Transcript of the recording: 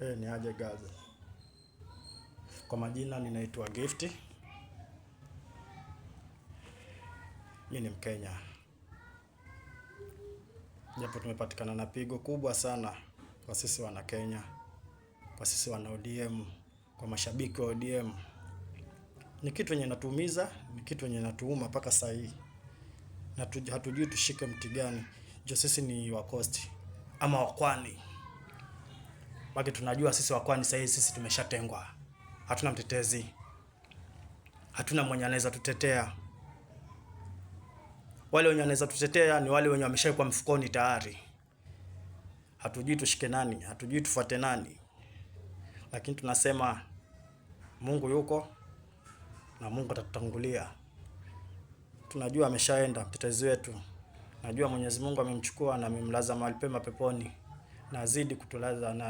Ni aje Gaza. Kwa majina ninaitwa Gift. Mimi ni Mkenya. Japo tumepatikana na pigo kubwa sana kwa sisi wana Kenya, kwa sisi wana ODM, kwa mashabiki wa ODM. Ni kitu yenye natuumiza, ni kitu yenye natuuma mpaka saa hii. Na hatujui tushike mti gani. Jo, sisi ni wa Coast ama wakwani. Baki tunajua sisi wakwani saa hii sisi tumeshatengwa. Hatuna mtetezi. Hatuna mwenye anaweza tutetea. Wale wenye wanaweza tutetea ni wale wenye wameshakuwa mfukoni tayari. Hatujui tushike nani, hatujui tufuate nani. Lakini tunasema Mungu yuko na Mungu atatutangulia. Tunajua ameshaenda mtetezi wetu. Najua Mwenyezi Mungu amemchukua na amemlaza mahali pema peponi, na azidi kutulaza naye.